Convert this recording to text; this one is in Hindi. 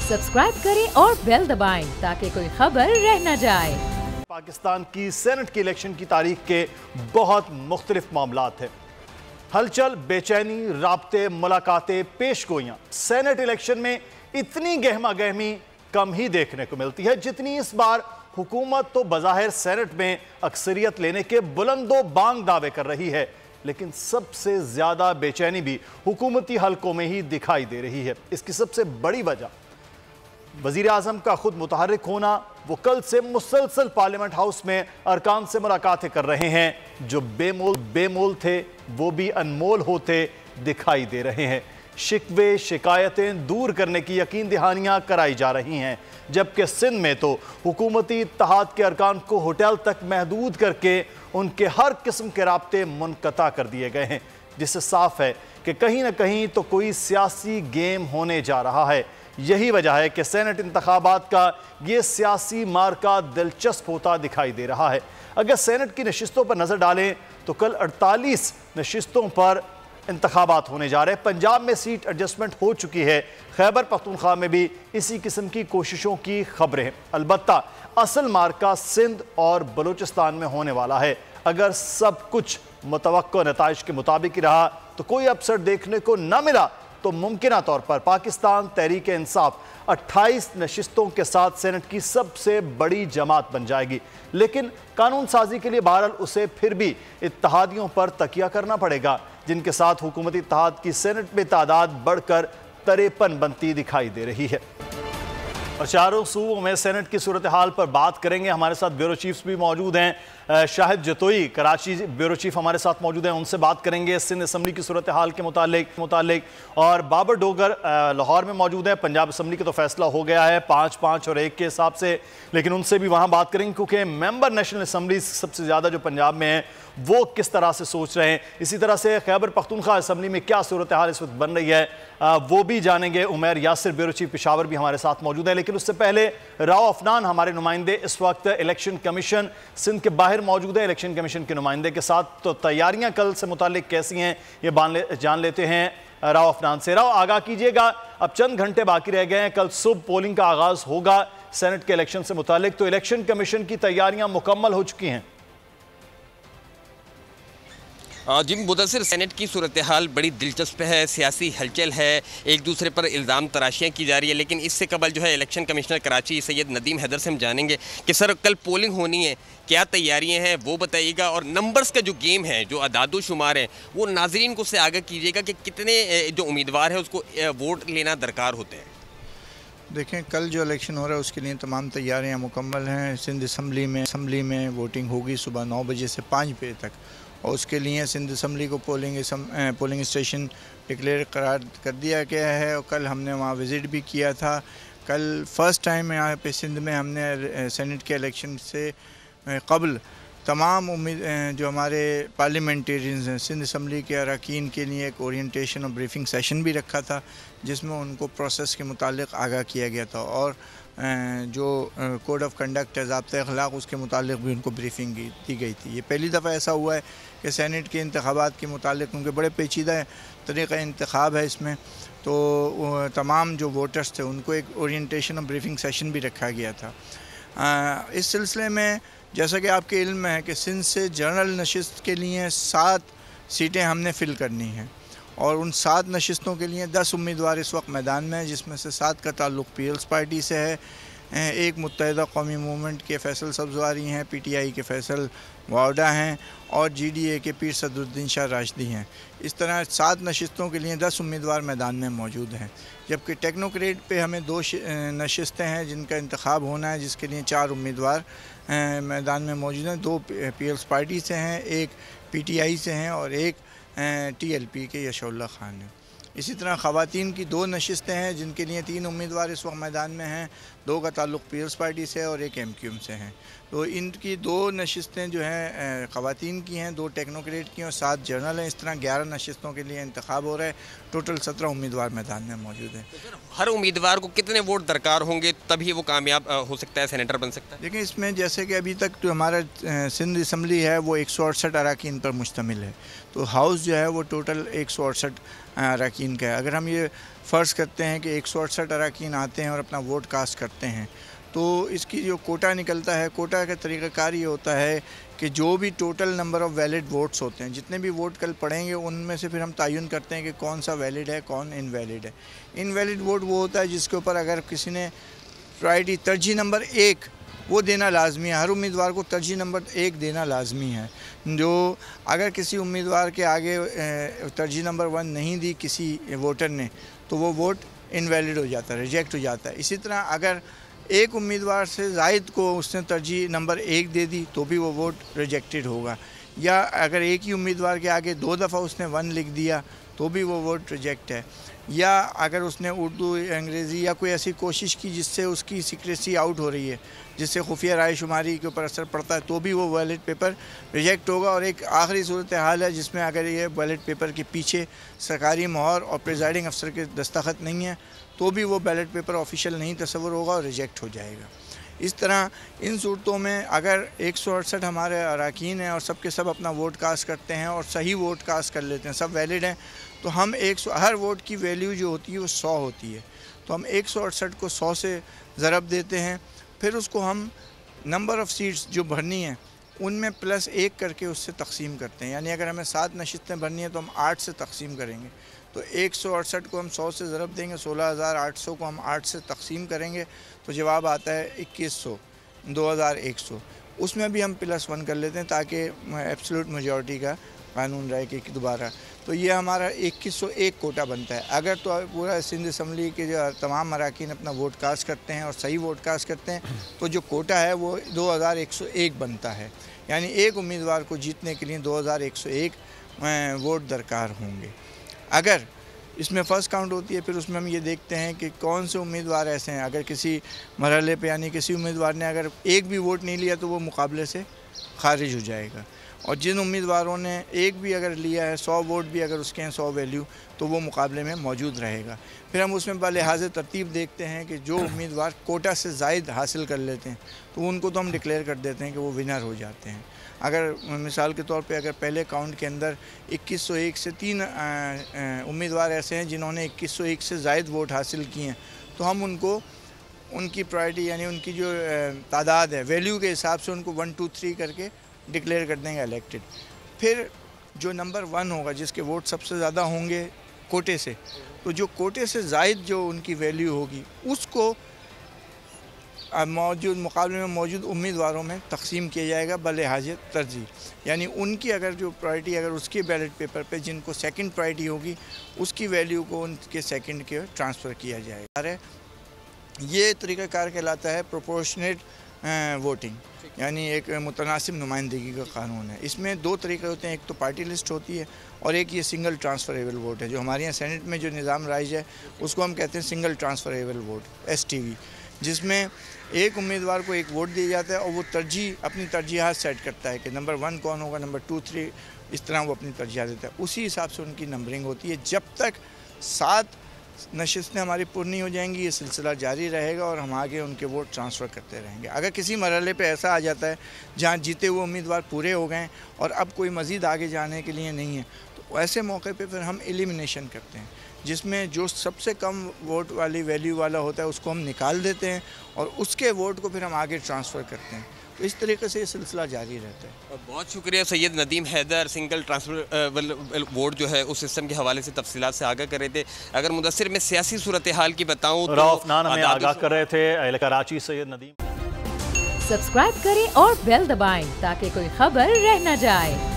सब्सक्राइब करें और बेल दबाएं ताकि कोई खबर रह न जाए। पाकिस्तान की सेनेट की इलेक्शन की तारीख के बहुत मुख्तलिफ मामलात हैं। हलचल, बेचैनी, राब्ते, मुलाकातें, पेशगोइयां। सेनेट इलेक्शन में इतनी गहमा गहमी कम ही देखने को मिलती है जितनी इस बार हुकूमत तो बज़ाहिर सेनेट में अक्सरियत लेने के बुलंदो बांग दावे कर रही है, लेकिन सबसे ज्यादा बेचैनी भी हुकूमती हलकों में ही दिखाई दे रही है। इसकी सबसे बड़ी वजह वजीर आजम का खुद मुतहर्रिक होना। वो कल से मुसलसल पार्लियामेंट हाउस में अरकान से मुलाकातें कर रहे हैं। जो बेमोल थे वो भी अनमोल होते दिखाई दे रहे हैं। शिकवे शिकायतें दूर करने की यकीन दहानियां कराई जा रही हैं, जबकि सिंध में तो हुकूमती इत्तेहाद के अरकान को होटल तक महदूद करके उनके हर किस्म के राब्ते मुनक़ता कर दिए गए हैं, जिससे साफ है कि कहीं ना कहीं तो कोई सियासी गेम होने जा रहा है। यही वजह है कि सेनेट इंतखाबात का ये सियासी मार्का दिलचस्प होता दिखाई दे रहा है। अगर सेनेट की नशिस्तों पर नजर डालें तो कल 48 नशिस्तों पर इंतखाबात होने जा रहे हैं। पंजाब में सीट एडजस्टमेंट हो चुकी है। खैबर पख्तूनख्वा में भी इसी किस्म की कोशिशों की खबरें हैं। अलबत्ता असल मार्का सिंध और बलूचिस्तान में होने वाला है। अगर सब कुछ मुतवक्को नताइज के मुताबिक ही रहा तो कोई अपसेट देखने को न मिला तो मुमकिन तौर पर पाकिस्तान तहरीक इंसाफ 28 नशिस्तों के साथ सेनेट की सबसे बड़ी जमात बन जाएगी। लेकिन कानून साजी के लिए बहरहाल उसे फिर भी इत्तेहादियों पर तकिया करना पड़ेगा, जिनके साथ हुकूमती इत्तेहाद की सेनेट में तादाद बढ़कर 53 बनती दिखाई दे रही है। और चारों सूबों में सेनेट की सूरत हाल पर बात करेंगे। हमारे साथ ब्यूरो चीफ्स भी मौजूद हैं। शाहिद जतोई कराची ब्यूरो चीफ हमारे साथ मौजूद हैं, उनसे बात करेंगे सिंध असम्बली की सूरत हाल के मुतालिक। और बाबर डोगर लाहौर में मौजूद हैं। पंजाब असम्बली का तो फैसला हो गया है 5-5 और 1 के हिसाब से, लेकिन उनसे भी वहाँ बात करेंगे क्योंकि मेंबर नेशनल असम्बली सबसे ज़्यादा जो पंजाब में है वो किस तरह से सोच रहे हैं। इसी तरह से खैबर पख्तूनख्वा असम्बली में क्या सूरत हाल इस वक्त बन रही है वो भी जानेंगे। उमैर यासिर ब्यूरो चीफ पेशावर भी हमारे साथ मौजूद है। लेकिन उससे पहले राव अफनान हमारे नुमाइंदे इस वक्त इलेक्शन कमीशन सिंध के बाहर मौजूद है। इलेक्शन कमीशन के नुमाइंदे के साथ तो तैयारियां कल से मुतालिक कैसी हैं ये जान लेते हैं राव अफनान से। राव, आगाह कीजिएगा, अब चंद घंटे बाकी रह गए हैं, कल सुबह पोलिंग का आगाज होगा सेनेट के इलेक्शन से मुतालिक, तो इलेक्शन कमीशन की तैयारियां मुकम्मल हो चुकी हैं? जी मुदस्सिर, सेनेट की सूरत हाल बड़ी दिलचस्प है, सियासी हलचल है, एक दूसरे पर इल्ज़ाम तराशियाँ की जा रही है। लेकिन इससे कबल जो है इलेक्शन कमिश्नर कराची सैयद नदीम हैदर से हम जानेंगे कि सर कल पोलिंग होनी है, क्या तैयारियां हैं वो बताइएगा। और नंबर्स का जो गेम है, जो अदादो शुमार है, वो नाजरीन को से आगाह कीजिएगा कि कितने जो उम्मीदवार है उसको वोट लेना दरकार होते हैं। देखें, कल जो इलेक्शन हो रहा है उसके लिए तमाम तैयारियाँ मुकम्मल हैं। सिंध असम्बली में वोटिंग होगी सुबह 9 बजे से 5 बजे तक, और उसके लिए सिंध असम्बली को पोलिंग स्टेशन डिक्लेयर करार कर दिया गया है। और कल हमने वहाँ विज़िट भी किया था। कल फ़र्स्ट टाइम यहाँ पे सिंध में हमने सेनेट के इलेक्शन से कबल तमाम जो हमारे पार्लियामेंटेरियंस हैं सिंध असम्बली के अरकान के लिए एक ओरिएंटेशन और ब्रीफिंग सेशन भी रखा था, जिसमें उनको प्रोसेस के मुतालिक आगाह किया गया था। और जो कोड ऑफ कंडक्ट है, ज़ाब्ते अखलाक, उसके मुतालिक भी उनको ब्रीफिंग दी गई थी। ये पहली दफ़ा ऐसा हुआ है कि सेनेट के इंतखाबात के मुतालिक, उनके बड़े पेचीदा तरीक़ा इंतखाब है इसमें, तो तमाम जो वोटर्स थे उनको एक ओरिएंटेशन और ब्रीफिंग सेशन भी रखा गया था। इस सिलसिले में जैसा कि आपके इल्म में है कि सिंध से जनरल नशिस्त के लिए 7 सीटें हमने फ़िल करनी हैं, और उन 7 नशिस्तों के लिए 10 उम्मीदवार इस वक्त मैदान में हैं, जिसमें से 7 का ताल्लुक़ पीपल्स पार्टी से है, एक मुत्तहिदा कौमी मूवमेंट के फैसल सब्ज़वारी हैं, PTI के फैसल वावडा हैं, और GDA के पीर सदरुद्दीन शाह राशिदी हैं। इस तरह 7 नशिस्तों के लिए 10 उम्मीदवार मैदान में मौजूद हैं। जबकि टेक्नोक्रेट पे हमें 2 नशिस्तें हैं जिनका इंतखाब होना है, जिसके लिए 4 उम्मीदवार मैदान में मौजूद हैं। 2 पीपल्स पार्टी से हैं, एक PTI से हैं, और एक TLP के यशोल्ला खान हैं। इसी तरह ख़वातीन की 2 नशिस्तें हैं जिनके लिए 3 उम्मीदवार इस वक्त मैदान में हैं, 2 का ताल्लुक़ पीपल्स पार्टी से और एक MQM से हैं। तो इनकी 2 नशिस्तें जो हैं ख़वातीन की हैं, 2 टेक्नोक्रेट की और 7 जनरल हैं। इस तरह 11 नशिस्तों के लिए इंतखाब हो रहा है। टोटल 17 उम्मीदवार मैदान में मौजूद हैं। तो हर उम्मीदवार को कितने वोट दरकार होंगे तभी वो कामयाब हो सकता है, सेनेटर बन सकता है? देखिए, इसमें जैसे कि अभी तक जो हमारा सिंध असम्बली है वो 168 अरकान पर मुश्तमिल है, तो हाउस जो है वो टोटल 168 अरकान का है। अगर हम ये फ़र्ज़ करते हैं कि 168 अरकान आते हैं और अपना वोट कास्ट करते हैं, तो इसकी जो कोटा निकलता है, कोटा का तरीक़ाकार ये होता है कि जो भी total number of valid votes होते हैं, जितने भी वोट कल पड़ेंगे, उनमें से फिर हम तयन करते हैं कि कौन सा वैलिड है, कौन इनवैलिड है। इनवैलिड वोट वो होता है जिसके ऊपर अगर किसी ने प्रायोरिटी तरजीह नंबर 1 वो देना लाजमी है। हर उम्मीदवार को तरजीह नंबर 1 देना लाजमी है। जो अगर किसी उम्मीदवार के आगे तरजीह नंबर 1 नहीं दी किसी वोटर ने, तो वो वोट इनवैलिड हो जाता है, रिजेक्ट हो जाता है। इसी तरह अगर एक उम्मीदवार से ज़ायद को उसने तरजीह नंबर 1 दे दी तो भी वो वोट रिजेक्टेड होगा, या अगर एक ही उम्मीदवार के आगे 2 दफ़ा उसने 1 लिख दिया तो भी वो वोट रिजेक्ट है, या अगर उसने उर्दू, अंग्रेज़ी या कोई ऐसी कोशिश की जिससे उसकी सीक्रेसी आउट हो रही है, जिससे खुफिया राय शुमारी के ऊपर असर पड़ता है, तो भी वो बैलेट पेपर रिजेक्ट होगा। और एक आखिरी सूरत हाल है जिसमें अगर ये बैलेट पेपर के पीछे सरकारी मोहर और प्रिजाइडिंग अफसर के दस्तखत नहीं है तो भी वो बैलेट पेपर ऑफिशियल नहीं तस्वर होगा और रिजेक्ट हो जाएगा। इस तरह इन सूरतों में अगर 168 हमारे अरकान हैं और सब के सब अपना वोट कास्ट करते हैं और सही वोट कास्ट कर लेते हैं, सब वैलिड हैं, तो हम हर वोट की वैल्यू जो होती है वो 100 होती है, तो हम 168 को 100 से ज़रब देते हैं। फिर उसको हम नंबर ऑफ़ सीट्स जो भरनी है उनमें +1 करके उससे तकसीम करते हैं। यानी अगर हमें 7 नशिस्तें भरनी है तो हम 8 से तकसीम करेंगे, तो 168 को हम 100 से ज़रब देंगे, 16,800 को हम 8 से तकसीम करेंगे तो जवाब आता है 2100, 2100। उसमें भी हम +1 कर लेते हैं ताकि एब्सोल्यूट मेजॉरिटी का कानून रहे कि दोबारा, तो ये हमारा 2101 कोटा बनता है। अगर तो पूरा सिंध असम्बली के जो तमाम अरकान अपना वोट कास्ट करते हैं और सही वोट कास्ट करते हैं तो जो कोटा है वो 2101 बनता है। यानी एक उम्मीदवार को जीतने के लिए 2101 वोट दरकार होंगे। अगर इसमें फ़र्स्ट काउंट होती है फिर उसमें हम ये देखते हैं कि कौन से उम्मीदवार ऐसे हैं, अगर किसी मरहले पे यानी किसी उम्मीदवार ने अगर एक भी वोट नहीं लिया तो वो मुकाबले से खारिज हो जाएगा, और जिन उम्मीदवारों ने एक भी अगर लिया है, 100 वोट भी अगर उसके हैं 100 वैल्यू, तो वो मुकाबले में मौजूद रहेगा। फिर हम उसमें बलिहाज़ तरतीब देखते हैं कि जो उम्मीदवार कोटा से ज़ायद हासिल कर लेते हैं तो उनको तो हम डिक्लेयर कर देते हैं कि वो विनर हो जाते हैं। अगर मिसाल के तौर पे अगर पहले काउंट के अंदर 2101 से 3 उम्मीदवार ऐसे हैं जिन्होंने 2101 से ज़ायद वोट हासिल किए हैं, तो हम उनको उनकी प्रायोरिटी यानी उनकी जो तादाद है वैल्यू के हिसाब से उनको 1, 2, 3 करके डिक्लेयर कर देंगे इलेक्टेड। फिर जो नंबर 1 होगा जिसके वोट सबसे ज़्यादा होंगे कोटे से, तो जो कोटे से ज़ायद जो उनकी वैल्यू होगी उसको मौजूद मुकाबले में मौजूद उम्मीदवारों में तकसीम किया जाएगा बलिहाज़ तरजीह। यानी उनकी अगर जो प्रायोरिटी अगर उसके बैलेट पेपर पे जिनको सेकंड प्रायोरिटी होगी उसकी वैल्यू को उनके सेकंड के ट्रांसफ़र किया जाएगा। ये तरीक़ाकार कहलाता है प्रोपोर्शनेट वोटिंग, यानी एक मुतनासिब नुमाइंदगी का कानून है। इसमें 2 तरीक़े होते हैं, एक तो पार्टी लिस्ट होती है और एक ये सिंगल ट्रांसफ़रेबल वोट है। जो हमारे यहाँ सेनेट में जो निज़ाम राइज है उसको हम कहते हैं सिंगल ट्रांसफ़रेबल वोट, STV, जिसमें एक उम्मीदवार को एक वोट दिया जाता है और वो अपनी तरजीहात सेट करता है कि नंबर 1 कौन होगा, नंबर 2, 3, इस तरह वो अपनी तरजीहात देता है। उसी हिसाब से उनकी नंबरिंग होती है। जब तक 7 नशिस्तें हमारी पूरी नहीं हो जाएंगी ये सिलसिला जारी रहेगा और हम आगे उनके वोट ट्रांसफ़र करते रहेंगे। अगर किसी मरहले पे ऐसा आ जाता है जहाँ जीते हुए उम्मीदवार पूरे हो गए और अब कोई मज़ीद आगे जाने के लिए नहीं है, तो ऐसे मौके पे फिर हम एलिमिनेशन करते हैं, जिसमें जो सबसे कम वोट वाली वैल्यू वाला होता है उसको हम निकाल देते हैं और उसके वोट को फिर हम आगे ट्रांसफ़र करते हैं। तो इस तरीके से ये सिलसिला जारी रहता है। बहुत शुक्रिया Syed Nadeem Haider, single transfer vote जो है उस सिस्टम के हवाले से तफसीलात से आगाह कर रहे थे। अगर मुदस्सिर में सियासी सूरत हाल की बताऊँ तो रऊफ़नान हमें आगाह कर रहे थे। कराची सैयद नदीम। सब्सक्राइब करें और बेल दबाएं ताकि कोई खबर रह न जाए।